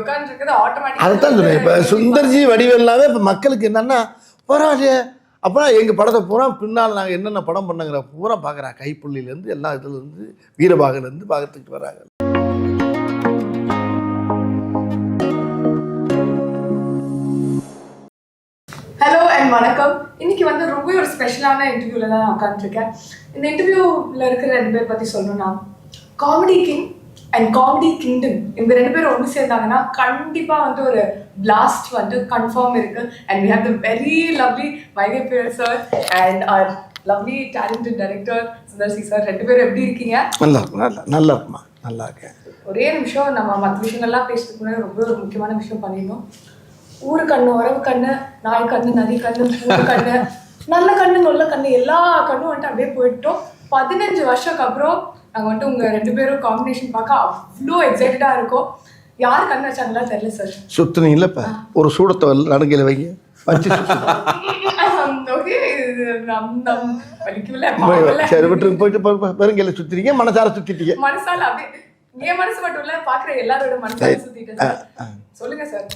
உட்காந்துருக்குது automatic. அதுதான் சொல்றேன். இப்போ சுந்தர்ஜி வடிவேல்னாவே இப்போ மக்களுக்கு என்னன்னா பரவாயில்லையே, அப்போ எங்கள் படத்தை பூரா பின்னால் நாங்கள் என்னென்ன படம் பண்ணுங்கிற பூரா பார்க்குறாங்க. கைப்புள்ளிலேருந்து எல்லா இதுலேருந்து வீரபாகலேருந்து பார்க்கறதுக்கு வராங்க. ஹலோ அண்ட் வணக்கம். இன்னைக்கு வந்து ரொம்ப ஒரு ஸ்பெஷலான இன்டர்வியூல தான் நான் உட்காந்துருக்கேன். இந்த இன்டர்வியூவில் இருக்கிற 2 பேர் பற்றி சொல்லணும்னா, comedy king and comedy kingdom, இந்த 2 பேரும் ஒன்று சேர்ந்தாங்கன்னா கண்டிப்பாக வந்து ஒரு பிளாஸ்ட் வந்து கன்ஃபார்ம் இருக்கு. And we have the very lovely Vaigai பேர் sir and our lovely talented director Sundar C sir. 2 பேரும் எப்படி இருக்கீங்க? நல்லா இருக்குமா? நல்லா இருக்கேன். ஒரே நிமிஷம், நம்ம மற்ற விஷயங்கள்லாம் பேசுறதுக்கு முன்னாடி ரொம்ப ஒரு முக்கியமான விஷயம் பண்ணிடணும். ஊரு கண்ணு, உறவு கண்ணு, நாய் கண்ணு, நதி கண்ணு, பூரு கண்ணு, நல்ல கண்ணு, நல்ல கண்ணு, எல்லா கண்ணும் வந்துட்டு அப்படியே போயிட்டோம். 15 வருஷத்துக்கு அப்புறம் நாங்கள் வந்துட்டு உங்கள் 2 பேரும் காம்பினேஷன் பார்க்க அவ்வளோ எக்ஸைட்டடாக இருக்கோம். யார் கண்ணு வச்சாங்களா தெரியல சார். சுத்தணும் இல்லைப்பா, ஒரு சூடத்தை நடுங்கையில் வைங்க வச்சு சரி விட்டு போயிட்டு பெருங்கையில் சுற்றிட்டீங்க, மனசார சுற்றிட்டீங்க. மனசால அப்படியே என் மனசு மட்டும் இல்லை, பார்க்குற எல்லாரோட மனசால சுற்றிட்டேன் சார். சொல்லுங்க சார்,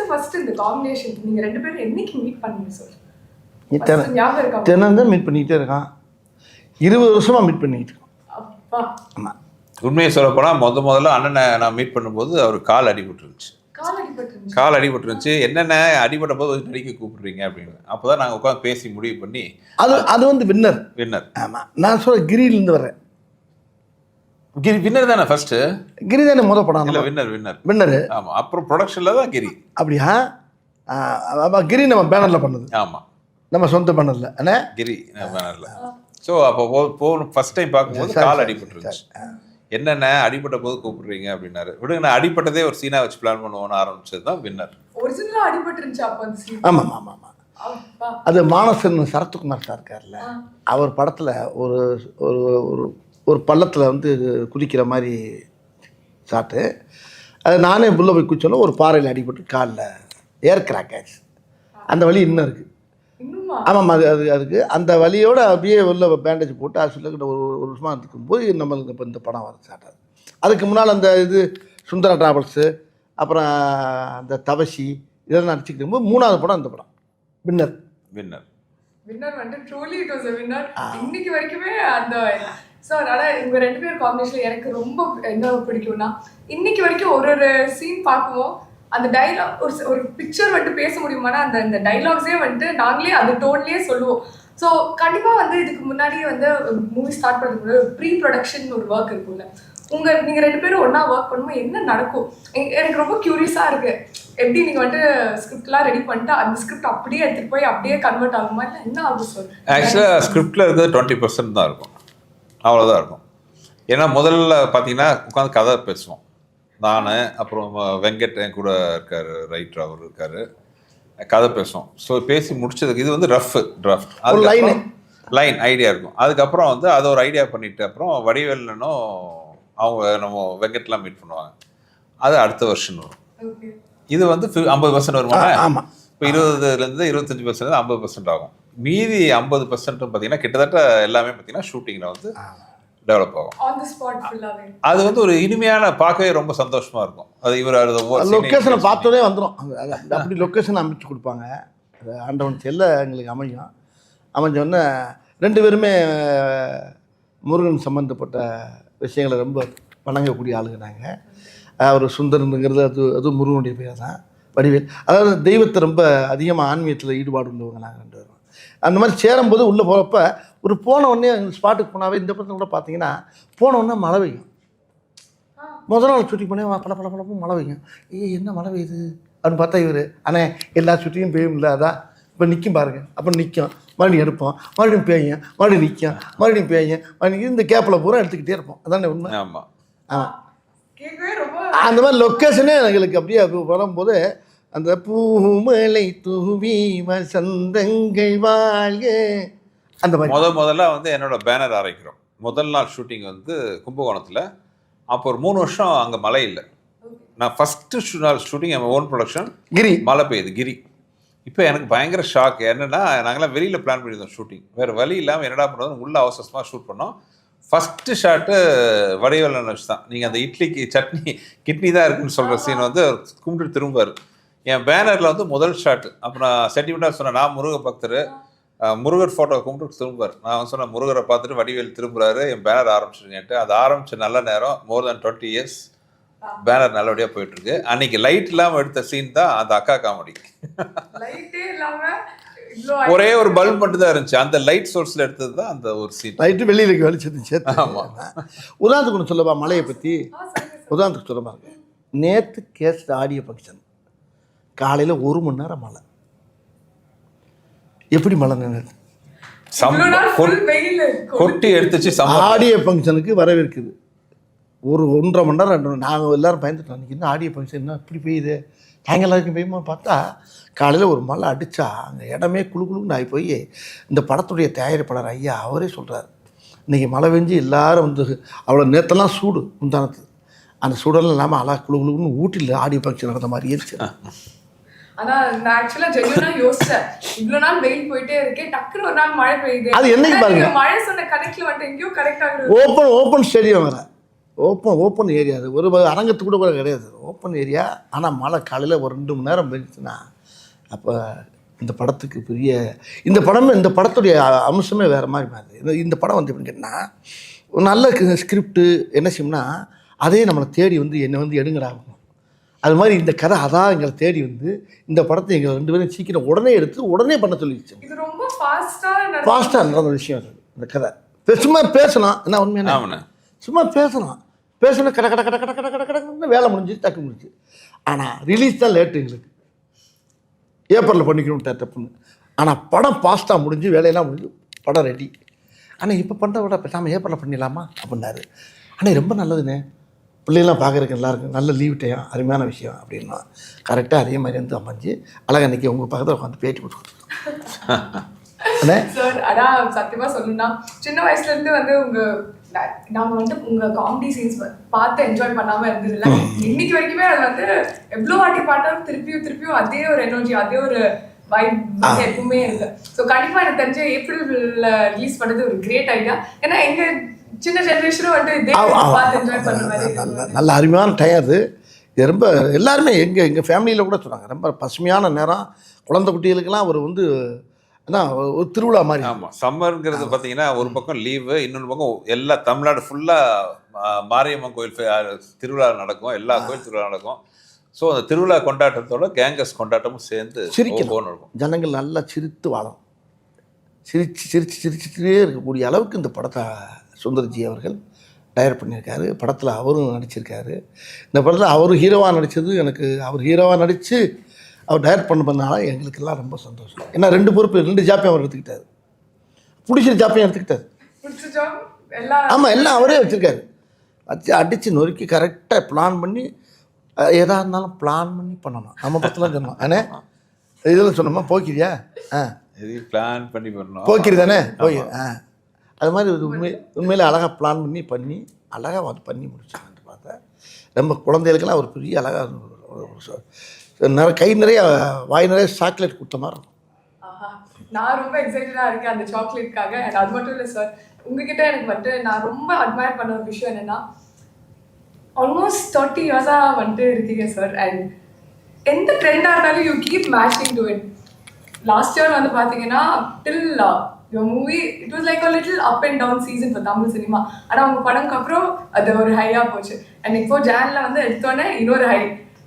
ஃபர்ஸ்ட் இந்த காம்பினேஷன் நீங்க 2 பேரும் என்னைக்கு மீட் பண்ணீங்க சார்? தினம் தான் மீட் பண்ணிக்கிட்டே இருக்கான். 20 வருஷமா மீட் பண்ணிக்கிட்டு இருக்கோம். அப்பா, ஆமா. உண்மையை சொல்ல போனால் முதல்ல அண்ணனை நான் மீட் பண்ணும்போது அவர் கால் அடிபட்டுருந்துச்சு. கால் அடிபட்டுருந்துச்சு. என்னென்ன அடிபட்ட போது நடிக்க கூப்பிடுறீங்க அப்படின்னு. அப்போ தான் நாங்கள் உட்காந்து பேசி முடிவு பண்ணி அது வந்து வின்னர். ஆமாம், நான் சொல்ல கிரியிலேருந்து வர்றேன். கிரி வின்னர் தானே ஃபர்ஸ்ட்? கிரி தானே முதல் படம். இல்லை, வின்னர். ஆமாம், அப்புறம் ப்ரொடக்ஷனில் தான் கிரி. அப்படியா? கிரி நம்ம பேனரில் பண்ணது. ஆமாம், நம்ம சொந்த பேனரில். அண்ணே கிரி பேனரில். ஸோ அப்போ ஃபர்ஸ்ட் டைம் பார்க்கும்போது கால் அடிபட்டுருந்துச்சு. என்னென்ன அடிபட்ட போது கூப்பிடுறீங்க அப்படின்னாரு. விடுங்க, நான் அடிப்பட்டதே ஒரு சீனா வச்சு பிளான் பண்ணுவோன்னு ஆரம்பிச்சது தான் வின்னர். ஒரிஜினலா அடிபட்டுருந்துச்சு அப்போ அந்த சீன். ஆமாம். அது மானசன் சரத்குமார் சார் இருக்கார்ல, அவர் படத்தில் ஒரு ஒரு ஒரு பள்ளத்தில் வந்து குதிக்கிற மாதிரி சாட்டு. அது நானே புள்ள போய் குச்சோன்னா ஒரு பாறையில் அடிபட்டு காலில் ஏர் கிராக் ஆச்சு. அந்த வலி இன்னும் இருக்குது. ஆமாம், அதுக்கு அந்த வலியோடு அப்படியே உள்ள பேண்டேஜ் போட்டு ஹாஸ்பிட்டலுக்கு ஒரு வருஷமாக இருக்கும்போது நம்மளுக்கு இப்போ இந்த படம் வர சாட்டாது. அதுக்கு முன்னால் அந்த இது சுந்தரா டிராவல்ஸு, அப்புறம் அந்த தவசி இதெல்லாம் நடிச்சுக்கிட்டு போது 3வது படம் இந்த படம் வின்னர் வந்து truly it was a winner. இன்னைக்கு வரைக்குமே அந்த சார். ஆனால் இவங்க 2 பேர் காம்பினேஷன் எனக்கு ரொம்ப என்ன பிடிக்கும்னா, இன்னைக்கு வரைக்கும் ஒரு சீன் பார்க்குவோம், அந்த டைலாக் ஒரு பிக்சர் வந்துட்டு பேச முடியுமானா அந்த டைலாக்ஸே வந்துட்டு நாங்களே அந்த டோன்லேயே சொல்லுவோம். ஸோ கண்டிப்பாக வந்து இதுக்கு முன்னாடியே வந்து மூவி ஸ்டார்ட் பண்ணுறது ப்ரீ ப்ரொடக்ஷன் ஒரு ஒர்க் இருக்கும்ல. நீங்கள் 2 பேரும் ஒன்றா ஒர்க் பண்ணும்போது என்ன நடக்கும்? எனக்கு ரொம்ப க்யூரியஸாக இருக்குது. எப்படி நீங்கள் வந்துட்டு ஸ்கிரிப்ட்லாம் ரெடி பண்ணிட்டு அந்த ஸ்கிரிப்ட் அப்படியே எடுத்துகிட்டு போய் அப்படியே கன்வெர்ட் ஆகுமா, இல்லை என்ன ஆகும் சார்? ஆக்சுவலாக ஸ்கிரிப்டில் இருக்கிறது 20% தான் இருக்கும், அவ்வளோதான் இருக்கும். ஏன்னா முதல்ல பார்த்தீங்கன்னா உட்காந்து கதை பேசுவோம். நான் அப்புறம் வெங்கட் என் கூட இருக்கார், ரைட்டர் அவர் இருக்கார், கதை பேசுவோம். ஸோ பேசி முடிச்சதுக்கு இது வந்து டிராஃப்ட் அது லைன் ஐடியா இருக்கும். அதுக்கப்புறம் வந்து அதை ஒரு ஐடியா பண்ணிட்டு அப்புறம் வடிவேலனும் அவங்க நம்ம வெங்கட்லாம் மீட் பண்ணுவாங்க. அது அடுத்த வருஷன் வரும். இது வந்து 50% வருமா? ஆமாம். இப்போ 20% 25% 50% ஆகும். மீதி 50% பார்த்தீங்கன்னா கிட்டத்தட்ட எல்லாமே பார்த்தீங்கன்னா ஷூட்டிங்கில் வந்து டெவலப் ஆகும். அது வந்து ஒரு இனிமையான, பார்க்கவே ரொம்ப சந்தோஷமாக இருக்கும். அது இவர் லொக்கேஷனை பார்த்தோன்னே வந்துடும். அப்படி லொக்கேஷன் அமைச்சு கொடுப்பாங்க. ஆண்டவன் செல்ல எங்களுக்கு அமைஞ்சோடனே 2 பேருமே முருகன் சம்மந்தப்பட்ட விஷயங்களை ரொம்ப வணங்கக்கூடிய ஆளுங்க நாங்கள். அவர் சுந்தரனுங்கிறது அது முருகனுடைய பேர் தான். வடிவேல் அதாவது தெய்வத்தை ரொம்ப அதிகமாக ஆன்மீகத்தில் ஈடுபாடு உள்ளவங்க நாங்கள் 2 பேரும். அந்த மாதிரி சேரும்போது உள்ளே போகிறப்ப ஒரு போனவுடனே ஸ்பாட்டுக்கு போனாவே இந்த படத்தில் கூட பார்த்தீங்கன்னா போனவுடனே மழை பெய்யும். முதல் நாள் ஷூட்டிங் பண்ணி பல மழை பெய்யும். என்ன மழை பெய்யுது அப்படின்னு பார்த்தா இவர் அண்ணே எல்லா ஷூட்டிங்கும் பெய்யும்ல, அதான் இப்போ நிற்கும் பாருங்க. அப்புறம் நிற்கும், மறுபடியும் எடுப்போம், மறுபடியும் பேயும், மறுபடியும் நிற்கும், மறுபடியும் பேயும், மறுபடியும் இந்த கேப்பில் பூரா எடுத்துக்கிட்டே இருப்போம். அதானே உண்மை? ஆமாம். அந்த மாதிரி லொக்கேஷனே எங்களுக்கு அப்படியே வரும்போது அந்த பூமலை தூவி வசந்தங்கள் வாழ்க அந்த மாதிரி முதல்ல வந்து என்னோட பேனர் அரைக்கிறோம். முதல் நாள் ஷூட்டிங் வந்து கும்பகோணத்தில். அப்போ ஒரு 3 வருஷம் அங்கே மழை இல்லை. நான் ஃபஸ்ட்டு நாள் ஷூட்டிங் என் ஓன் ப்ரொடக்ஷன், கிரி மழை பெய்யுது கிரி. இப்போ எனக்கு பயங்கர ஷாக். என்னென்னா நாங்களாம் வெளியில் பிளான் பண்ணியிருந்தோம் ஷூட்டிங், வேறு வழி இல்லாமல் என்னடா பண்ணுறோம், உள்ள அவசரமாக ஷூட் பண்ணோம். ஃபர்ஸ்ட் ஷாட்டு வடிவேலன் வச்சு தான். நீங்கள் அந்த இட்லிக்கு சட்னி கிட்னி தான் இருக்குன்னு சொல்கிற சீன் வந்து கும்பிட்டு திரும்பார். என் பேனரில் வந்து முதல் ஷாட்டு. அப்போ நான் சென்டிமெண்ட்டாக சொன்னேன், நான் முருக பக்தர், முருகர் ஃபோட்டோ கும்பிட்டு திரும்பார். நான் வந்து சொன்னேன், முருகரை பார்த்துட்டு வடிவேல் திரும்புறாரு, என் பேனர் ஆரம்பிச்சிருங்கன்ட்டு. அது ஆரம்பித்த நல்ல நேரம், மோர் தென் 20 years பேனர் நல்லபடியாக போயிட்டுருக்கு. அன்னைக்கு லைட் இல்லாமல் எடுத்த சீன் தான் அந்த அக்கா காமெடி. லைட்டே இல்லாம ஒரே ஒரு பல்ப் மட்டும் தான் இருந்துச்சு, அந்த லைட் சோர்ஸில் எடுத்தது தான் அந்த ஒரு சீன். லைட்டு வெளியில் வெளிச்சது சேர்த்து. ஆமாம். உதாரணத்துக்கு ஒன்று சொல்லவா மலையை பற்றி? உதாரணத்துக்கு சொல்லமா நேற்று கேஸ்ட் ஆடியோ ஃபங்க்ஷன் காலையில் 1 மணி நேரம் மழை. எப்படி மழை நின்று கொட்டி எடுத்துச்சு. ஆடியோ ஃபங்க்ஷனுக்கு வரவேற்குது ஒரு 1.5 மணி நேரம் 2 மணி நேரம். நாங்கள் எல்லோரும் பயந்துட்டோம், அன்றைக்கி என்ன ஆடியோ ஃபங்க்ஷன் என்ன இப்படி பெய்யுது, நாங்கள் எல்லாருக்கும் பெய்யுமா பார்த்தா காலையில் ஒரு மழை அடித்தா அங்கே இடமே குழுக்குழுன்னு ஆகி போய் இந்த படத்துடைய தயாரிப்பாளர் ஐயா அவரே சொல்கிறார், இன்றைக்கி மழை பெஞ்சு எல்லோரும் வந்து அவ்வளோ நேரத்தெல்லாம் சூடு முந்தானத்து, அந்த சூடெல்லாம் இல்லாமல் அழகா குழுக்குழுன்னு ஊட்டியில் ஆடியோ ஃபங்க்ஷன் நடந்த மாதிரி இருந்துச்சு. ஆனால் நான் ஆக்சுவலாக ஜென்யூனாக யோசிச்சேன், இவ்வளோ நாள் வெயில் போயிட்டே இருக்கேன், டக்குன்னு ஒரு நாள் மழை பெய்யுது. அது என்னைக்கு பாருங்க, மழை சொன்ன கணக்கில் வந்துட்டு எங்கேயோ கரெக்ட் ஆகுது. ஓப்பன் ஸ்டேடியம் வேறு, ஓப்பன் ஏரியா, அது ஒரு அரங்கத்துக்கு கூட கிடையாது, ஓப்பன் ஏரியா. ஆனால் மழை காலையில் ஒரு 2 மணி நேரம் பெஞ்சுச்சுன்னா அப்போ இந்த படத்துக்கு பெரிய இந்த படத்துடைய அம்சமே வேறு மாதிரி மாறுது. இந்த படம் வந்து எப்படின்னு கேட்டால் ஒரு நல்ல ஸ்கிரிப்டு என்ன செய்யணும்னா அதே நம்மளை தேடி வந்து என்னை வந்து எடுங்கடாகணும். அது மாதிரி இந்த கதை அதான் எங்களை தேடி வந்து இந்த படத்தை எங்களை 2 பேரும் சீக்கிரம் உடனே எடுத்து உடனே பண்ண சொல்லிடுச்சு. இது ரொம்ப ஃபாஸ்ட்டாக நடந்த விஷயம் அது. இந்த கதை சும்மா பேசலாம், என்ன உண்மையான சும்மா பேசலாம் கட கட கட கட கட கட கடன்னு வேலை முடிஞ்சு டக்கு முடிஞ்சு. ஆனால் ரிலீஸ் தான் லேட்டு, எங்களுக்கு ஏப்ரலில் பண்ணிக்கணும் தப்புன்னு. ஆனால் படம் ஃபாஸ்ட்டாக முடிஞ்சு வேலையெல்லாம் முடிஞ்சு படம் ரெடி. ஆனால் இப்போ பண்ணுறத விட பேசாமல் ஏப்ரலில் பண்ணிடலாமா அப்படின்னாரு. ஆனால் ரொம்ப நல்லதுண்ணே, பிள்ளைகள்லாம் பார்க்குறதுக்கு எல்லாருக்கும் நல்ல லீவ் டைம், அருமையான விஷயம் அப்படின்னா கரெக்டாக அதே மாதிரி வந்து அமைஞ்சு அழகாக அன்றைக்கி உங்கள் பக்கத்தில் உட்காந்து பேட்டி கொடுத்துருக்கோம். சார் அதான் சத்தியமாக சொல்லணும்னா சின்ன வயசுலேருந்து வந்து நாங்கள் வந்து உங்கள் காமெடி சீன்ஸ் பார்த்து என்ஜாய் பண்ணாமல் இருந்ததில்ல. இன்னைக்கு வரைக்குமே அது வந்து எவ்வளோ வாட்டி பார்த்தாலும் திருப்பியும் அதே ஒரு எனர்ஜி, அதே ஒரு வைப் எப்பவுமே இருக்கு. ஸோ கண்டிப்பாக எனக்கு தெரிஞ்ச ஏப்ரலில் ரிலீஸ் பண்ணது ஒரு கிரேட் ஐடியா. ஏன்னா எங்கள் சின்ன ஜென்ரேஷனும் வந்து இதே பார்த்து என்ஜாய் பண்ணுற மாதிரி நல்ல அருமையான டைம் அது. இது ரொம்ப எல்லாருமே எங்கள் ஃபேமிலியில் கூட சொன்னாங்க, ரொம்ப பசுமையான நேரம், குழந்தை குட்டிகளுக்கெல்லாம் ஒரு வந்து ஏன்னா ஒரு திருவிழா மாதிரி. ஆமாம், சம்மருங்கிறது பார்த்தீங்கன்னா ஒரு பக்கம் லீவு, இன்னொரு பக்கம் எல்லா தமிழ்நாடு ஃபுல்லாக மாரியம்மன் கோயில் திருவிழா நடக்கும், எல்லா கோயில் திருவிழா நடக்கும். ஸோ அந்த திருவிழா கொண்டாட்டத்தோட கேங்கஸ் கொண்டாட்டமும் சேர்ந்து சிரிக்கணும் இருக்கும். ஜனங்கள் நல்லா சிரித்து வாழும், சிரிச்சுட்டே இருக்கக்கூடிய அளவுக்கு இந்த படத்தை சுந்தர்ஜி அவர்கள் டைரக்ட் பண்ணியிருக்காரு. படத்தில் அவரும் நடிச்சிருக்காரு. இந்த படத்தில் அவர் ஹீரோவாக நடித்தது எனக்கு, அவர் ஹீரோவாக நடித்து அவர் டைரக்ட் பண்ணனால எங்களுக்கெல்லாம் ரொம்ப சந்தோஷம். ஏன்னா 2 பொறுப்பு 2 ஜாப்பையும் அவர் எடுத்துக்கிட்டார், பிடிச்சிற ஜாப்பையும் எடுத்துக்கிட்டார். ஆமாம், எல்லாம் அவரே வச்சுருக்காரு. வச்சு அடித்து நொறுக்கி கரெக்டாக பிளான் பண்ணி எதாக இருந்தாலும் பிளான் பண்ணி பண்ணணும். நம்ம படத்தில் சொன்னோம் ஏன்னா இதெல்லாம் சொன்னோமா போக்கிரியா பிளான் பண்ணி பண்ணணும், போக்கிரி தானே போய் அது மாதிரி உண்மையிலே அழகாக பிளான் பண்ணி அழகாக வந்து பண்ணி முடிச்சாங்கன்னு பார்த்தேன். நம்ம குழந்தைகளுக்கெல்லாம் ஒரு பெரிய அழகாக கை நிறைய வாய் நிறைய சாக்லேட் கொடுத்த மாதிரி இருக்கும். நான் ரொம்ப எக்ஸைட்டடாக இருக்கேன் அந்த சாக்லேட்காக. அண்ட் அது மட்டும் இல்லை சார், உங்ககிட்ட எனக்கு வந்துட்டு நான் ரொம்ப அட்மையர் பண்ண ஒரு விஷயம் என்னென்னா ஆல்மோஸ்ட் 30 இயர்ஸாக வந்துட்டு இருக்கீங்க சார். அண்ட் எந்த ட்ரெண்டாக இருந்தாலும் you keep matching to it. Last year வந்து பார்த்தீங்கன்னா till your movie it was like a little up and down season for Tamil cinema. ஆனால் உங்கள் படம்க்கு அப்புறம் அது ஒரு ஹையாக போச்சு. அண்ட் இப்போ ஜானில் வந்து எடுத்தோடனே இன்னொரு ஹை.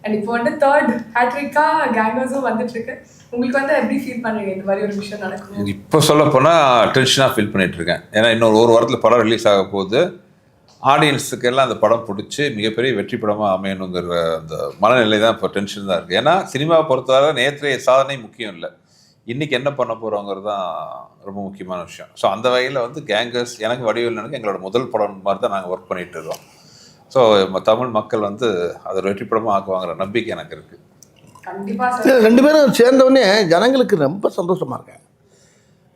அண்ட் இப்போ வந்து 3rd ஹேட்ரிக்காக கேங்கர்ஸும் வந்துட்டுருக்கு. உங்களுக்கு வந்து எப்படி ஃபீல் பண்ணுறீங்க இந்த மாதிரி ஒரு விஷயம் நடக்கும்? இப்போ சொல்ல போனால் டென்ஷனாக ஃபீல் பண்ணிகிட்ருக்கேன். ஏன்னா இன்னொரு 1 வாரத்தில் படம் ரிலீஸ் ஆக போகுது. ஆடியன்ஸுக்கு எல்லாம் அந்த படம் பிடிச்சி மிகப்பெரிய வெற்றி படமாக அமையணுங்கிற அந்த மனநிலை தான் இப்போ டென்ஷன் தான் இருக்குது. ஏன்னா சினிமாவை பொறுத்தவரை நேற்றைய சாதனை முக்கியம் இல்லை, இன்றைக்கி என்ன பண்ண போகிறோங்கிறது தான் ரொம்ப முக்கியமான விஷயம். ஸோ அந்த வகையில் வந்து கேங்கர்ஸ் எனக்கு வடிவேலனுக்கு எங்களோட முதல் படம் மாதிரி தான் நாங்கள் ஒர்க் பண்ணிகிட்டு இருக்கோம். ஸோ தமிழ் மக்கள் வந்து அதை வெற்றி படமாக ஆக்குவாங்கிற நம்பிக்கை எனக்கு இருக்குது. கண்டிப்பாக 2 பேரும் சேர்ந்தவொடனே ஜனங்களுக்கு ரொம்ப சந்தோஷமாக இருக்கேன்.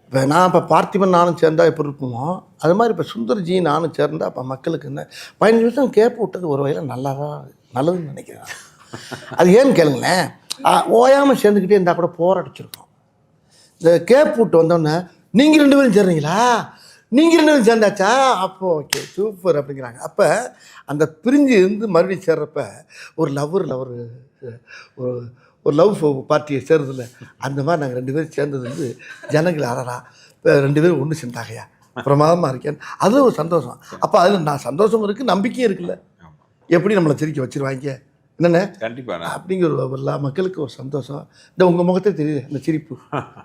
இப்போ நான் இப்போ பார்த்திபன் நானும் சேர்ந்தால் எப்படி இருக்குமோ அது மாதிரி இப்போ சுந்தர்ஜி நானும் சேர்ந்தால் இப்போ மக்களுக்கு என்ன 15 நிமிஷம் கேப் விட்டது ஒரு வகையில் நல்லதுன்னு நினைக்கிறேன். அது ஏன்னு கேளுங்களேன், ஓயாமல் சேர்ந்துக்கிட்டே இருந்தால் கூட போராடிச்சிருக்கோம். இந்த கேப் விட்டு வந்தோடனே நீங்கள் 2 பேரும் சேர்றீங்களா, நீங்கள் 2 பேரும் சேர்ந்தாச்சா, அப்போ ஓகே சூப்பர் அப்படிங்கிறாங்க. அப்போ அந்த பிரிஞ்சு இருந்து மறுபடியும் சேர்றப்ப ஒரு ஒரு லவ் பார்ட்டியை சேர்றதில்ல, அந்த மாதிரி நாங்கள் 2 பேரும் சேர்ந்தது வந்து ஜனங்கள் அறடா 2 பேரும் ஒன்று சேர்ந்தாகையா பிரமாதமாக இருக்கேன், அது ஒரு சந்தோஷம். அப்போ அதில் நான் சந்தோஷம் இருக்குது, நம்பிக்கையும் இருக்குல்ல, எப்படி நம்மளை சிரிக்க வச்சிருவாங்க என்னென்ன கண்டிப்பாக அப்படிங்கிற எல்லா மக்களுக்கு ஒரு சந்தோஷம். இந்த உங்கள் முகத்தே தெரியுது இந்த சிரிப்பு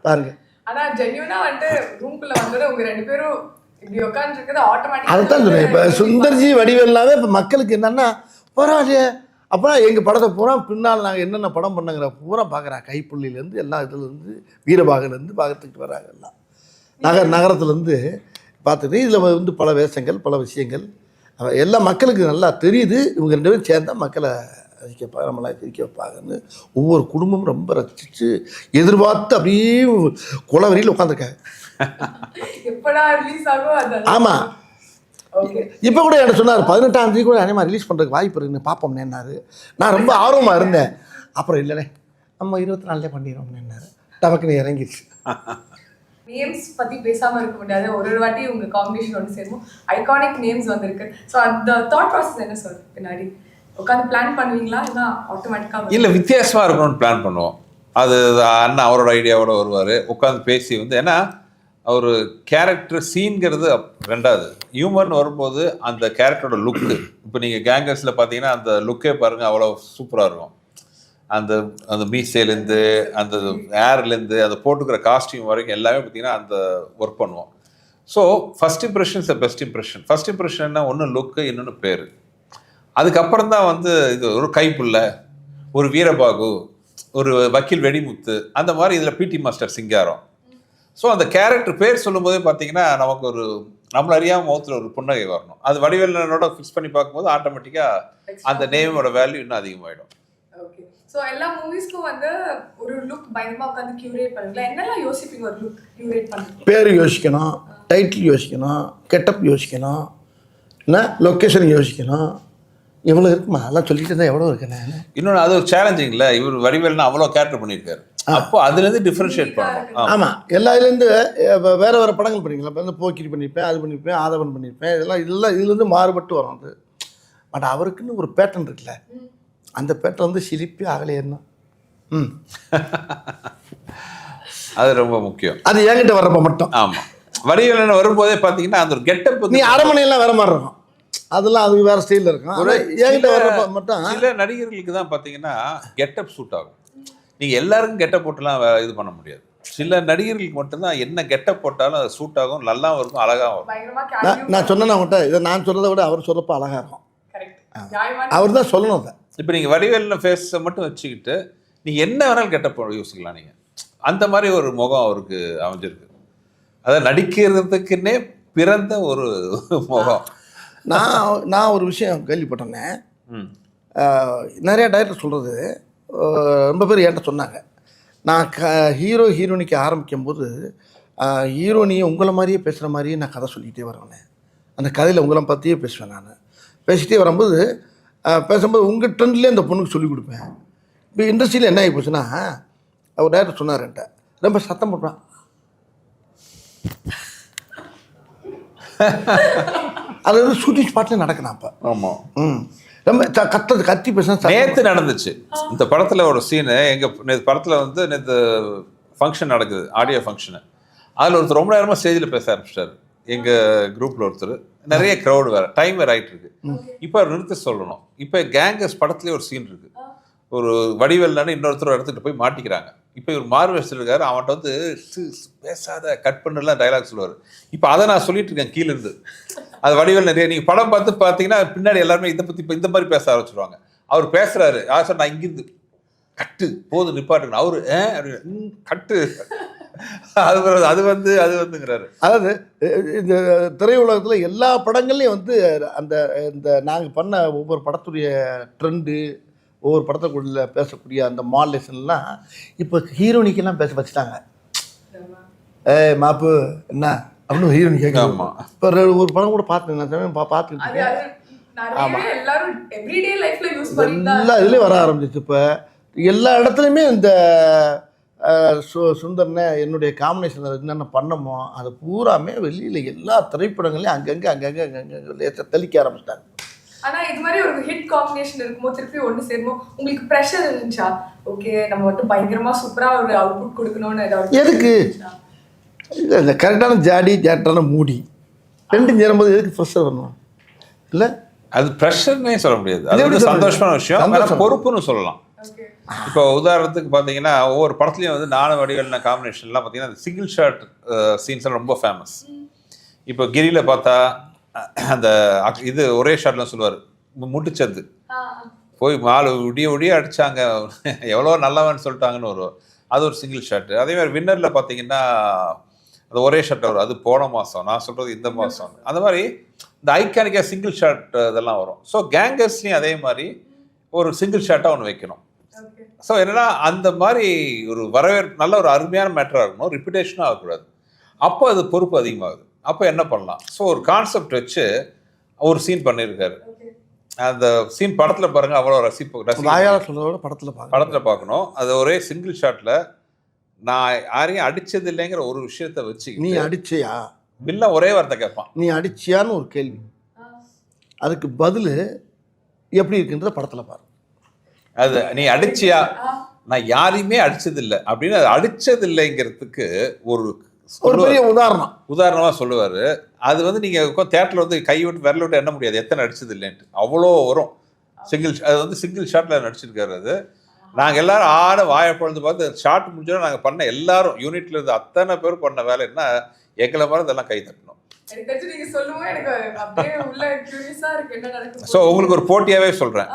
பாருங்க. ஆனா ஜென்யூனா வந்து ரூம்குள்ள வந்தது உங்க 2 பேரும் இப்படி உட்காந்துருக்குது ஆட்டோமேட்டிக்கா. அதுதான் சொல்றேன். இப்போ சுந்தர்ஜி வடிவேல்லாவே இப்போ மக்களுக்கு என்னன்னா பரவாயில்லையே, அப்போ எங்கள் படத்தை பூரா பின்னால் நாங்கள் என்னென்ன படம் பண்ணுங்கிற பூரா பார்க்குறாங்க. கைப்புள்ளிலேருந்து எல்லா இதுலேருந்து வீரபாகலேருந்து பார்த்துக்கிட்டு வராங்க. எல்லாம் நகரத்துலேருந்து பார்த்துட்டு இதில் வந்து பல வேஷங்கள் பல விஷயங்கள் எல்லா மக்களுக்கு நல்லா தெரியுது. இவங்க 2 பேரும் சேர்ந்தால் மக்களை ரசிக்க நம்மளாம் சிரிக்க வைப்பாங்கன்னு ஒவ்வொரு குடும்பமும் ரொம்ப ரசித்து எதிர்பார்த்து அப்படியே குளவரியில் உட்காந்துருக்காங்க. எப்படா ரிலீஸ் ஆகும். ஆமாம், இப்போ கூட என்ன சொன்னார் 18ஆம் தேதி கூட அனிமா ரிலீஸ் பண்ணுறதுக்கு வாய்ப்பு இருக்குன்னு பார்ப்போம்னேன்னாரு. நான் ரொம்ப ஆர்வமாக இருந்தேன். அப்புறம் இல்லைண்ணே நம்ம 24 பண்ணிடுறோம்னேன்னாரு. டமக்குன்னு இறங்கிடுச்சு. நேம்ஸ் பற்றி பேசாமல் இருக்க முடியாது. ஒரு வாட்டி உங்கள் காம்பினேஷன் ஒன்று சேரும் ஐகானிக் நேம்ஸ் வந்திருக்கு. ஸோ அந்த தாட் ப்ராசஸ் என்ன சார்? பின்னாடி உட்காந்து பிளான் பண்ணுவீங்களா இல்லை ஆட்டோமேட்டிக்காக? இல்லை, வித்தியாசமாக இருக்கணும்னு பிளான் பண்ணுவோம். அது அண்ணன் அவரோட ஐடியாவோட வருவார், உட்காந்து பேசி வந்து. ஏன்னா ஒரு கேரக்டர் சீன்கிறது ரெண்டாவது, ஹியூமர்னு வரும்போது அந்த கேரக்டரோட லுக்கு. இப்போ நீங்கள் கேங்கர்ஸில் பார்த்தீங்கன்னா அந்த லுக்கே பாருங்கள் அவ்வளோ சூப்பராக இருக்கும். அந்த அந்த மீசைலேருந்து அந்த ஏர்லேருந்து அந்த போட்டுக்கிற காஸ்டியூம் வரைக்கும் எல்லாமே பார்த்தீங்கன்னா அந்த ஒர்க் பண்ணுவோம். So first impression is the best impression. First இம்ப்ரெஷன்னா ஒன்று லுக்கு, இன்னொன்று பேர். அதுக்கப்புறம் தான் வந்து இது ஒரு கைப்புள்ள, ஒரு வீரபாகு, ஒரு வக்கீல் வெடிமுத்து, அந்த மாதிரி இதில் பிடி மாஸ்டர் சிங்காரம். ஸோ அந்த கேரக்டர் பேர் சொல்லும்போதே பார்த்தீங்கன்னா நமக்கு ஒரு நம்மள அறியாமல் முகத்தில் ஒரு புன்னகை வரணும். அது வடிவேலனோட ஃபிக்ஸ் பண்ணி பார்க்கும்போது ஆட்டோமேட்டிக்காக அந்த நேமோட வேல்யூ இன்னும் அதிகமாகிடும். ஓகே. ஸோ எல்லா மூவிஸ்க்கும் வந்து ஒரு லுக் பயங்கரமாக உட்காந்து கியூரேட் பண்ணுங்களா? என்னெல்லாம் யோசிப்பீங்க ஒரு லுக் கியூரேட் பண்ணுங்க? பேர் யோசிக்கணும், டைட்டில் யோசிக்கணும், கெட்டப் யோசிக்கணும், என்ன லொக்கேஷன் யோசிக்கணும். எவ்வளோ இருக்குமா அதெல்லாம் சொல்லிட்டு இருந்தால் எவ்வளோ இருக்குண்ணே. இன்னொன்று அது ஒரு சேலஞ்சிங்ல, இவர் வடிவேல்னா அவ்வளோ கேரக்டர் பண்ணியிருக்காரு. அப்போ அதுலேருந்து டிஃப்ரென்ஷியேட் பண்ணணும். ஆமாம், எல்லா இதுலேருந்து வேறு வேறு படங்கள் பண்ணிக்கலாம். இப்போ வந்து போக்கிரி பண்ணியிருப்பேன், அது பண்ணியிருப்பேன், ஆதவன் பண்ணியிருப்பேன், இதெல்லாம் இதுலேருந்து மாறுபட்டு வரும் அது. பட் அவருக்குன்னு ஒரு பேட்டர்ன் இருக்குல்ல, அந்த பேட்டர்ன் வந்து சிலிப்பி அகலையேன்னா அது ரொம்ப முக்கியம். அது என்கிட்ட வர்றப்ப மட்டும். ஆமாம், வடிவேலன் வரும்போதே பார்த்தீங்கன்னா அந்த ஒரு கெட்டப், நீ அரண்மனையெல்லாம் வேற மாதிரி இருக்கும், அதெல்லாம் அது வேற ஸ்டைலில் இருக்கும். என்கிட்ட வர்றப்ப மட்டும் சில நடிகர்களுக்கு தான் பார்த்தீங்கன்னா கெட்டப் சூட் ஆகும். நீங்கள் எல்லாருக்கும் கெட்டப் போட்டுலாம் இது பண்ண முடியாது. சில நடிகர்களுக்கு மட்டும்தான் என்ன கெட்டப் போட்டாலும் அது சூட் ஆகும், நல்லாவும் இருக்கும், அழகாகவும் இருக்கும். நான் சொன்னேன் அவங்கள்ட்ட, இதை நான் சொல்கிறத விட அவர் சொல்கிறப்ப அழகாக இருக்கும். அவர் தான் சொல்லணும் அதை. இப்போ நீங்கள் வடிவேலில் ஃபேஸை மட்டும் வச்சுக்கிட்டு நீங்கள் என்ன வேணாலும் கெட்டப் யோசிக்கலாம். நீங்கள் அந்த மாதிரி ஒரு முகம் அவருக்கு அமைஞ்சிருக்கு. அதை நடிக்கிறதுக்குன்னே பிறந்த ஒரு முகம். நான் ஒரு விஷயம் கேள்விப்பட்டேன்னே, நிறையா டைரக்டர் சொல்கிறது ரொம்ப பேர் என்கிட்ட சொன்னாங்க. நான் ஹீரோயினிக்கு ஆரம்பிக்கும் போது ஹீரோனியை உங்களை மாதிரியே பேசுகிற மாதிரியே நான் கதை சொல்லிகிட்டே வருவேன். அந்த கதையில் உங்களை பற்றியே பேசுவேன். நான் பேசிகிட்டே வரும்போது பேசும்போது உங்கள் ட்ரெண்ட்லேயே அந்த பொண்ணுக்கு சொல்லிக் கொடுப்பேன். இப்போ இண்டஸ்ட்ரியில் என்ன ஆகி போச்சுன்னா, அவர் டைரக்டர் சொன்னார் என்கிட்ட, ரொம்ப சத்தம் போட்டான். அது வந்து ஷூட்டிங் ஸ்பாட்லேயே நடக்கணும் அப்போ. ஆமாம், ரொம்ப கத்தி பேசினா. நேற்று நடந்துச்சு இந்த படத்தில் ஒரு சீனு. எங்கள் படத்தில் வந்து நேற்று ஃபங்க்ஷன் நடக்குது, ஆடியோ ஃபங்க்ஷனு. அதில் ஒருத்தர் ரொம்ப நேரமாக ஸ்டேஜில் பேச ஆரம்பிச்சிட்டார். எங்கள் குரூப்பில் ஒருத்தர், நிறைய க்ரௌடு வேறு, டைம் வேறு ஆகிட்டு இருக்கு. இப்போ அவர் நிறுத்த சொல்லணும். இப்போ கேங்கஸ் படத்துலேயே ஒரு சீன் இருக்குது. ஒரு வடிவேல்னால இன்னொருத்தர் இடத்துக்கிட்ட போய் மாட்டிக்கிறாங்க. இப்போ இவர் மார்வேஸ்டர் இருக்காரு, அவன்கிட்ட வந்து பேசாத கட் பண்ணலாம் டைலாக் சொல்லுவார். இப்போ அதை நான் சொல்லிட்டு இருக்கேன் கீழேருந்து. அது வடிவேல் நிறைய நீங்கள் படம் பார்த்து பார்த்தீங்கன்னா பின்னாடி எல்லாருமே இதை பற்றி இப்போ இந்த மாதிரி பேச ஆரம்பிச்சிருவாங்க. அவர் பேசுகிறாரு, யார் சார் நான் இங்கிருந்து கட்டு போது நிப்பாட்டுங்க, அவரு கட்டு அது வந்துங்கிறாரு. அதாவது இந்த திரையுலகத்தில் எல்லா படங்கள்லையும் வந்து அந்த இந்த நாங்கள் பண்ண ஒவ்வொரு படத்துடைய ட்ரெண்டு, ஒவ்வொரு படத்துக்குள்ள பேசக்கூடிய அந்த மாடுலேஷன்லாம் இப்போ ஹீரோனிக்கெல்லாம் பேச வச்சுட்டாங்க. மாப்பு என்ன அப்படின்னு ஹீரோனி கேட்கலாமா? இப்போ ஒரு படம் கூட பார்த்துருக்கேன், பார்த்துக்கிட்டு ஆமாம், எல்லா இதுலேயும் வர ஆரம்பிச்சிச்சு. இப்போ எல்லா இடத்துலையுமே இந்த சுந்தர்னே என்னுடைய காம்பினேஷன் என்னென்ன பண்ணமோ அது பூராமே வெளியில் எல்லா திரைப்படங்களையும் அங்கங்கே லேசாக தெளிக்க ஆரம்பிச்சிட்டாங்க. ஆனா இது மாதிரி ஒரு ஹிட் காம்பினேஷன் இருக்கும்போது திருப்பி ஒன்று சேரும்போது உங்களுக்கு ப்ரெஷர் இருந்துச்சா? ஓகே நம்ம மட்டும் பயங்கரமா சூப்பரா ஒரு அவுட்புட் கொடுக்கணும்னு ஏதாவது எதுக்கு இந்த கரெக்டான ஜாடி ஜாட்டான மூடி ரெண்டும் சேரும்போது எதுக்கு ப்ரெஷர் வரணும்? இல்லை அது ப்ரெஷர்னே சொல்ல முடியாது, அது வந்து சந்தோஷமான விஷயம், பொறுப்புன்னு சொல்லலாம். இப்போ உதாரணத்துக்கு பார்த்தீங்கன்னா ஒவ்வொரு படத்துலையும் வந்து நானும் வடிவேலு காம்பினேஷன்லாம் பார்த்தீங்கன்னா அந்த சிங்கிள் ஷாட் சீன்ஸ்லாம் ரொம்ப ஃபேமஸ். இப்போ கிரியில் பார்த்தா அந்த இது ஒரே ஷாட்லாம் சொல்லுவார், முட்டுச்சது போய் மாலு விடிய அடித்தாங்க எவ்வளோ நல்லவன்னு சொல்லிட்டாங்கன்னு வரும், அது ஒரு சிங்கிள் ஷாட்டு. அதே மாதிரி வின்னரில் பார்த்தீங்கன்னா அது ஒரே ஷாட் வரும், அது போன மாதம், நான் சொல்கிறது இந்த மாதம். அந்த மாதிரி இந்த ஐக்கானிக்காக சிங்கிள் ஷாட் இதெல்லாம் வரும். ஸோ கேங்கர்ஸ்லையும் அதே மாதிரி ஒரு சிங்கிள் ஷாட்டாக ஒன்று வைக்கணும். ஸோ என்னன்னா அந்த மாதிரி ஒரு நல்ல ஒரு அருமையான மேட்டராக இருக்கணும், ரிப்பிட்டேஷனாக ஆகக்கூடாது. அப்போ அது பொறுப்பு அதிகமாகுது. அப்போ என்ன பண்ணலாம்? ஸோ ஒரு கான்செப்ட் வச்சு ஒரு சீன் பண்ணியிருக்காரு. அந்த சீன் படத்தில் பாருங்க, அவ்வளோ படத்தில் பார்க்கணும். அது ஒரே சிங்கிள் ஷாட்டில் நான் யாரையும் அடிச்சது இல்லைங்கிற ஒரு விஷயத்த வச்சு நீ அடிச்சியா வில்ல ஒரே வார்த்தை கேட்பான், நீ அடிச்சியான்னு ஒரு கேள்வி, அதுக்கு பதில் எப்படி இருக்குன்றத படத்தில் பாரு. அது நீ அடிச்சியா, நான் யாரையுமே அடிச்சது இல்லை அப்படின்னு அது அடிச்சது இல்லைங்கிறதுக்கு ஒரு பெரிய உதாரணமாக சொல்லுவார். அது வந்து நீங்கள் தேட்டரில் வந்து கை விட்டு விரல விட்டு எண்ண முடியாது எத்தனை அடிச்சது இல்லைன்ட்டு, அவ்வளோ வரும். அது வந்து சிங்கிள் ஷாட்டில் நடிச்சிருக்காரு. அது நாங்கள் எல்லாரும் ஆட வாயை பொழுது பார்த்து ஷார்ட் முடிஞ்சோன்னா நாங்கள் பண்ண எல்லாரும் யூனிட்ல இருந்து அத்தனை பேர் பண்ண வேலை என்ன, எங்களை மாதிரி இதெல்லாம் கை தட்டணும். ஸோ உங்களுக்கு ஒரு போட்டியாகவே சொல்கிறேன்,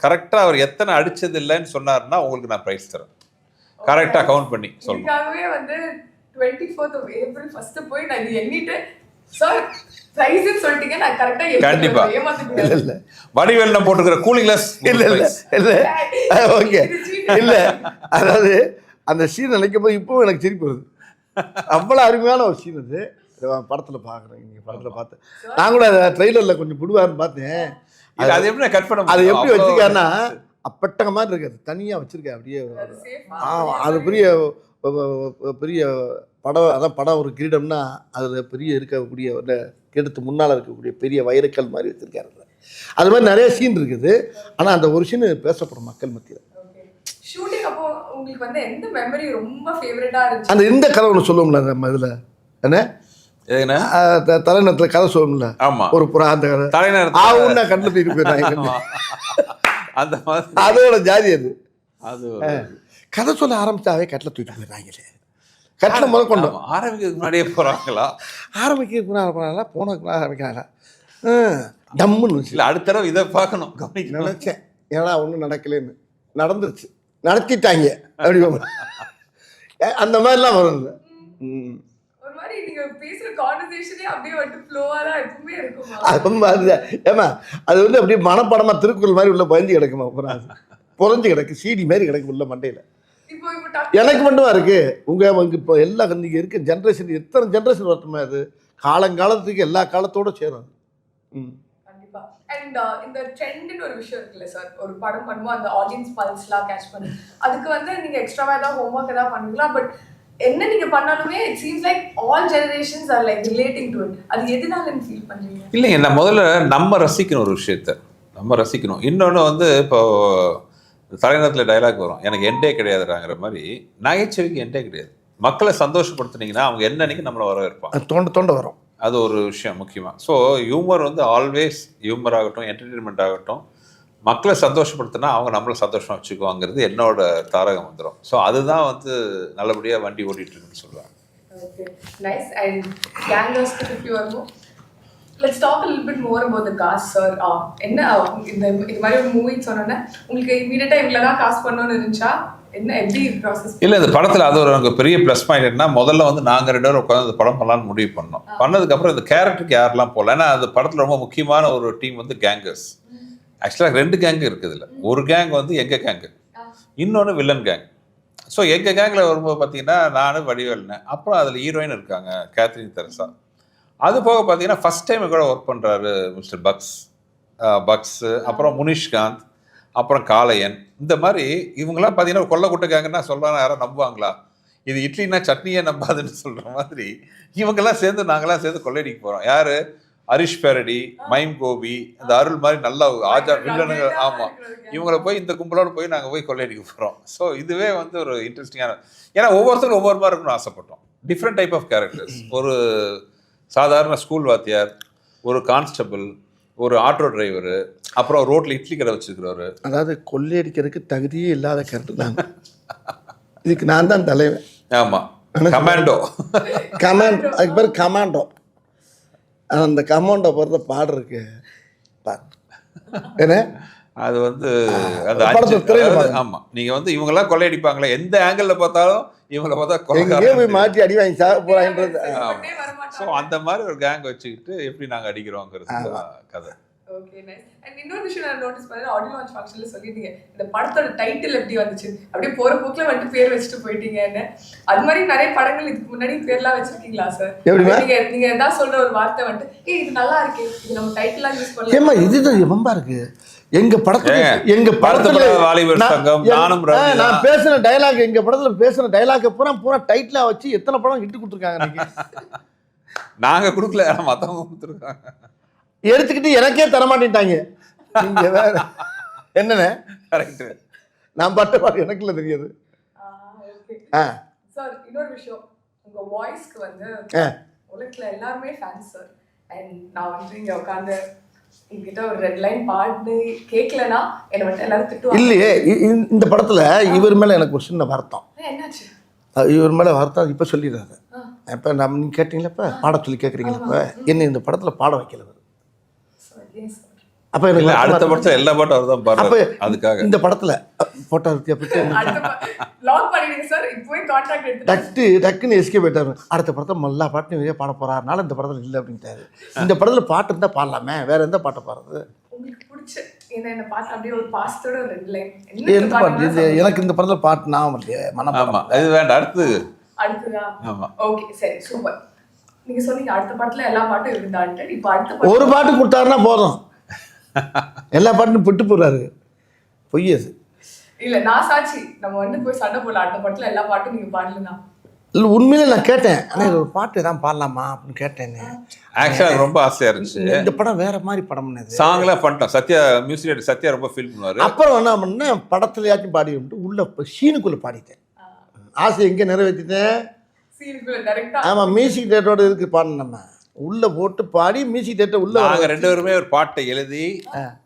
கரெக்டாக அவர் எத்தனை அடிச்சது இல்லைன்னு சொன்னார்னா உங்களுக்கு நான் ப்ரைஸ் தரேன், கரெக்டாக கவுண்ட் பண்ணி சொல்லுங்கள். வந்து 24th of April ஃபர்ஸ்ட் போய் நான் இது எண்ணிட்டு சார் பிரைஸ் சொல்லிட்டீங்க, நான் கரெக்டா கண்டிப்பா இல்ல வடிவேல் நான் போட்டுக்கிற கூலிங் கிளாஸ் இல்ல ஓகே இல்ல, அதாவது அந்த சீன் நினைக்கும் போது இப்போ எனக்கு சிரிப்பு வருது. அவ்வளோ அருமையான ஒரு சீன் அது. படத்தில் பார்க்குறேன், நீங்கள் படத்தில் பார்த்தேன், நான் கூட அதை ட்ரெய்லரில் கொஞ்சம் புடுவாருன்னு பார்த்தேன். அது எப்படி கட் பண்ண அது எப்படி வச்சுருக்காருன்னா அப்பட்டங்க மாதிரி இருக்காது, தனியாக வச்சுருக்கேன் அப்படியே. அது பெரிய படம், அதான் படம் ஒரு கிரீடம்னா அதில் பெரிய இருக்கக்கூடிய கிரீடத்து முன்னால் இருக்கக்கூடிய பெரிய வைரக்கல் மாதிரி வச்சுருக்காரு. அது மாதிரி நிறைய சீன் இருக்குது. ஆனால் அந்த ஒரு சீன் பேசப்படும் மக்கள் மத்தியில். ஷூட்டிங் அப்போ உங்களுக்கு வந்து எந்த மெமரி ரொம்ப ஃபேவரட்டா இருந்துச்சு? அந்த இந்த கதை ஒன்று சொல்லுவோம்ல நம்ம இதில் என்ன தலைநகரத்தில் கதை சொல்லுவோம்ல, ஒரு புறா அந்த கதை தலைநகரத்தில் கண்ணில் தூக்கிட்டு போயிடுறாங்க, அந்த மாதிரி அதோட ஜாதி அது. அது கதை சொல்ல ஆரம்பிச்சாவே கட்டில் தூக்கிட்டு போயிடுறாங்களே, கட்டில் முதல் கொண்டு ஆரம்பிக்கிறதுக்கு முன்னாடியே போகிறாங்களா? ஆரம்பிக்கிறதுக்கு முன்னாடி போனதுக்கு ஆரம்பிக்கிறாங்களா? டம்முன்னு இல்லை, அடுத்த தடவை இதை பார்க்கணும் கவனிக்க நினச்சேன். ஏன்னா ஒன்றும் நடக்கலன்னு, நடந்துருச்சு, நடத்திட்டாங்க அப்படி அந்த மாதிரிலாம் வரும். ஒரு மாதிரி நீங்க பேசுற கான்வர்சேஷனே அப்படியே வந்து ஃப்ளோவா தான் எப்பவுமே இருக்குமா? ஏமா அது வந்து அப்படியே மனப்படமா திருக்குறள் மாதிரி உள்ள பயந்து கிடக்குமா, புறஞ்சு கிடக்கு, சீடி மாதிரி கிடக்கு உள்ள மண்டையில. எனக்கு மட்டுமா இருக்கு, உங்க இப்போ எல்லா நீங்க இருக்க ஜென்ரேஷன் எத்தனை ஜென்ரேஷன் வரட்டுமா, அது காலங்காலத்துக்கு எல்லா காலத்தோட சேரும். கண்டிப்பா. அண்ட் இந்த ட்ரெண்ட்னு ஒரு விஷயம் இருக்குல்ல சார், ஒரு படம் பண்ணுவோம் அந்த ஆடியன்ஸ் பல்ஸ்லாம் கேட்ச் பண்ணி, அதுக்கு வந்து நீங்க எக்ஸ்ட்ராவா ஏதாவது ஹோம்ஒர்க் ஏதாவது பண்ணுவீங்களா? பட் என்ன நீங்க பண்ணாலுமே it seems like all generations are like relating to it. அது எதனால ஃபீல் பண்றீங்க? இல்லைங்க, நான் முதல்ல நம்ம ரசிக்கணும் ஒரு விஷயத்த, நம்ம ரசிக்கணும். இன்னொன்று வந்து இப்போ தலைநகரத்தில் டைலாக் வரும், எனக்கு எண்டே கிடையாதுறாங்கிற மாதிரி நகைச்சுவைக்கு எண்டே கிடையாது. மக்களை சந்தோஷப்படுத்துனீங்கன்னா அவங்க என்னன்னைக்கு நம்மளை வரவேற்பாங்க, தோண்ட வரும். அது ஒரு விஷயம் முக்கியமாக. ஸோ ஹியூமர் வந்து ஆல்வேஸ் ஹியூமர் ஆகட்டும், என்டர்டெயின்மெண்ட் ஆகட்டும், மக்களை சந்தோஷப்படுத்தினா அவங்க நம்மளை சந்தோஷமாக வச்சுக்குவாங்கிறது என்னோட தாரகம் வந்துடும். ஸோ அதுதான் வந்து நல்லபடியாக வண்டி ஓட்டிட்டு இருக்குன்னு சொல்லுவாங்க. Okay, nice. அண்ட் கேங்கர்ஸ்க்கு திருப்பி வருவோம். Let's talk a little bit more about the cast, sir. என்ன இது மாதிரி ஒரு மூவி சொன்னோன்னே உங்களுக்கு இமீடியட்டாக இவ்வளோ தான் காஸ்ட் பண்ணணும்னு இருந்துச்சா? என்ன எப்படி ப்ராசஸ்? இல்லை, இந்த படத்தில் அது ஒரு எனக்கு பெரிய ப்ளஸ் பாயிண்ட் என்ன, முதல்ல வந்து நாங்கள் 2 பேரும் உட்காந்து இந்த படம் பண்ணலான்னு முடிவு பண்ணோம். பண்ணதுக்கப்புறம் இந்த கேரக்டருக்கு யாரெல்லாம் போகல, ஏன்னா அந்த படத்தில் ரொம்ப முக்கியமான ஒரு டீம் வந்து கேங்கர்ஸ். ஆக்சுவலாக 2 கேங்கு இருக்குது இல்லை, ஒரு கேங் வந்து எங்கள் கேங்கு, இன்னொன்று வில்லன் கேங். ஸோ எங்கள் கேங்கில் வரும்போது பார்த்தீங்கன்னா நான் வடிவேல்னேன், அப்புறம் அதில் ஹீரோயின் இருக்காங்க கேத்ரின் தெரசா. அது போக பார்த்தீங்கன்னா ஃபஸ்ட் டைம் கூட ஒர்க் பண்ணுறாரு மிஸ்டர் பக்ஸ், அப்புறம் முனிஷ்காந்த், அப்புறம் காளையன், இந்த மாதிரி இவங்கெல்லாம் பார்த்தீங்கன்னா கொல்லை குட்டைக்காங்கன்னா சொல்கிறாங்க, யாரும் நம்புவாங்களா? இது இட்லினா சட்னியே நம்பாதுன்னு சொல்கிற மாதிரி இவங்கெல்லாம் சேர்ந்து நாங்களாம் சேர்ந்து கொள்ளையடிக்க போகிறோம். யார்? ஹரிஷ் பேரடி, மைம் கோபி, இந்த அருள் மாதிரி நல்ல ஆஜா வில்லனுங்க. ஆமாம், இவங்களை போய் இந்த கும்பலோடு போய் நாங்கள் போய் கொள்ளையடிக்க போகிறோம். ஸோ இதுவே வந்து ஒரு இன்ட்ரெஸ்டிங்கான, ஏன்னா ஒவ்வொருத்தரும் ஒவ்வொரு மாதிரி இருக்கணும்னு ஆசைப்பட்டோம். Different type of characters. ஒரு சாதாரண ஸ்கூல் வாத்தியார், ஒரு கான்ஸ்டபிள், ஒரு ஆட்டோ டிரைவரு, அப்புறம் ரோட்டில் இட்லி கடை வச்சுருக்கிறவர். அதாவது கொள்ளையடிக்கிறதுக்கு தகுதியே இல்லாத கேரக்டர் தான். இதுக்கு நான் தான் தலைவன். ஆமாம், கமாண்டோ. அதுக்கு பேர் கமாண்டோ. அந்த கமாண்டோ போகிறத பாடுறதுக்கு ஏன்னா அது வந்து அந்த ஆமாம், நீங்கள் வந்து இவங்கெல்லாம் கொள்ளையடிப்பாங்களே, எந்த ஆங்கிளில் பார்த்தாலும் இவங்களை பார்த்தா போய் மாற்றி அடி வாங்கி சாக போகிறாங்கன்றது. ஸோ அந்த மாதிரி ஒரு கேங் வச்சுக்கிட்டு எப்படி நாங்கள் அடிக்கிறோங்கிறது கதை. Okay, nice. அண்ட் இன்னொரு விஷயம் நான் நோட்டீஸ் பண்ணேன், ஆடியோ லான்ச் ஃபங்க்ஷன்ல சொல்லிட்டீங்க இந்த படத்தோட டைட்டில் எப்படி வந்துச்சு, அப்படியே போற போக்குல வந்துட்டு பேர் வச்சுட்டு போயிட்டீங்கன்னு. அது மாதிரி நிறைய படங்கள் இதுக்கு முன்னாடி பேர்லாம் வச்சிருக்கீங்களா சார்? நீங்க ஏதாவது சொல்ற ஒரு வார்த்தை வந்துட்டு இது நல்லா இருக்கு, இது நம்ம டைட்டிலா யூஸ் பண்ணலாம். ஏமா இதுதான் ரொம்ப இருக்கு. எங்க படத்துல வாலிபர் சங்கம், நான் பேசுன டயலாக், எங்க படத்துல பேசுன டயலாக் பூரா டைட்டிலா வச்சு எத்தனை படம் இட்டு கொடுத்துருக்காங்க. நாங்க கொடுக்கல, மத்தவங்க கொடுத்துருக்காங்க. எடுத்துக்கிட்டு எனக்கே தரமாட்டேன்ட்டாங்க. நீங்க வேற என்னண்ணே? கரெக்ட். நான் பட்ட பாட்டு எனக்கு இல்லை தெரியாது. சார் இன்னொரு விஷயம், உங்க வாய்ஸ்க்கு வந்து உலகத்துல எல்லாருமே ஃபேன்ஸ் சார். அண்ட் நான் வந்து இங்க உட்காந்து என்கிட்ட ஒரு ரெட் லைன் பாட்டு கேட்கலன்னா என்னை மட்டும் எல்லாரும் திட்டுவாங்க. இல்லையே, இந்த படத்துல இவர் மேல எனக்கு ஒரு சின்ன வருத்தம். என்னாச்சு? இவர் மேல வருத்தம் இப்ப சொல்லிடுறாரு. இப்ப நம்ம நீங்க கேட்டீங்களா, இப்ப பாட சொல்லி கேட்குறீங்களா, இப்ப என்ன இந்த படத்துல பாட வைக்கல. அப்ப எனக்கு அடுத்த படத்துல எல்லா பாட்டும் அவர் தான் பாடுறாரு. அதுக்காக இந்த படத்துல போட்டோ டக்குன்னு எஸ்கே போயிட்டாரு. அடுத்த படத்துல எல்லா பாட்டும் வெளியே பாட போறாருனால இந்த படத்துல இல்லை அப்படின்ட்டாரு. இந்த படத்துல பாட்டு இருந்தா பாடலாமே, வேற எந்த பாட்டை பாடுறது? எனக்கு இந்த படத்துல பாட்டு நான் இது வேண்டாம், அடுத்து நீங்க சொன்னீங்க அடுத்த படத்துல எல்லா பாட்டும் இருந்தான்ட்டு. இப்ப அடுத்த ஒரு பாட்டு கொடுத்தாருன்னா போதும், எல்லா பாட்டும் விட்டு போறாரு. பொய் அது இல்ல. நான் சாட்சி, நம்ம வந்து போய் சண்டை போடல, அடுத்த படத்துல எல்லா பாட்டும் நீங்க பாடலனா. இல்ல உண்மையிலே நான் கேட்டேன், ஆனா ஒரு பாட்டு தான் பாடலாமா அப்படின்னு கேட்டேன்னு. ஆக்சுவலா ரொம்ப ஆசையா இருந்துச்சு. இந்த படம் வேற மாதிரி படம், சாங்லாம் பண்ணிட்டோம். சத்யா மியூசிக், சத்யா ரொம்ப ஃபீல் பண்ணுவாரு. அப்புறம் என்ன பண்ண, படத்துலயாச்சும் பாடி விட்டு உள்ள சீனுக்குள்ள பாடிட்டேன். ஆசை எங்க நிறைவேற்றிட்டேன். ஆமா, மியூசிக் டேட்டோட இருக்கு பாடணும். நம்ம உள்ள போட்டு பாடி மியூசிக் டேட்டை உள்ள நாங்கள் ரெண்டு பேருமே ஒரு பாட்டை எழுதி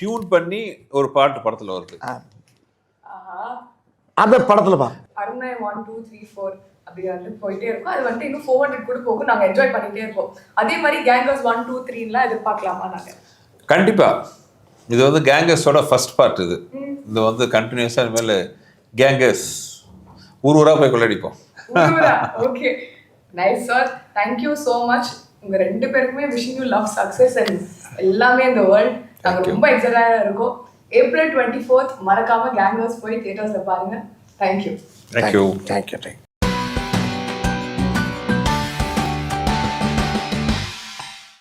டியூன் பண்ணி ஒரு பாட்டு படத்துல வருது. அந்த படத்துல பா அருணை 1 2 3 4 அப்படி வந்து போயிட்டே இருக்கும். அது வந்து இன்னும் 400 கூட போகும். நாங்க என்ஜாய் பண்ணிட்டே இருப்போம். அதே மாதிரி கேங்கர்ஸ் 1 2 3லாம் எதிர்பார்க்கலாமா? நாங்க கண்டிப்பா. இது வந்து கேங்கர்ஸோட ஃபர்ஸ்ட் பார்ட். இது வந்து கண்டினியூஸா இனிமேல் கேங்கர்ஸ் ஊரா போய் கொள்ளடிப்போம். Okay, nice sir, thank you so much. உங்க ரெண்டு பேருக்குமே wishing you love, success and எல்லாமே இந்த வேர்ல்ட். நாங்கள் ரொம்ப எக்ஸைட்டடாக இருக்கோம். April 24th மறக்காம கேங்கர்ஸ் போய் தியேட்டர்ஸ்ல பாருங்க. தேங்க்யூ.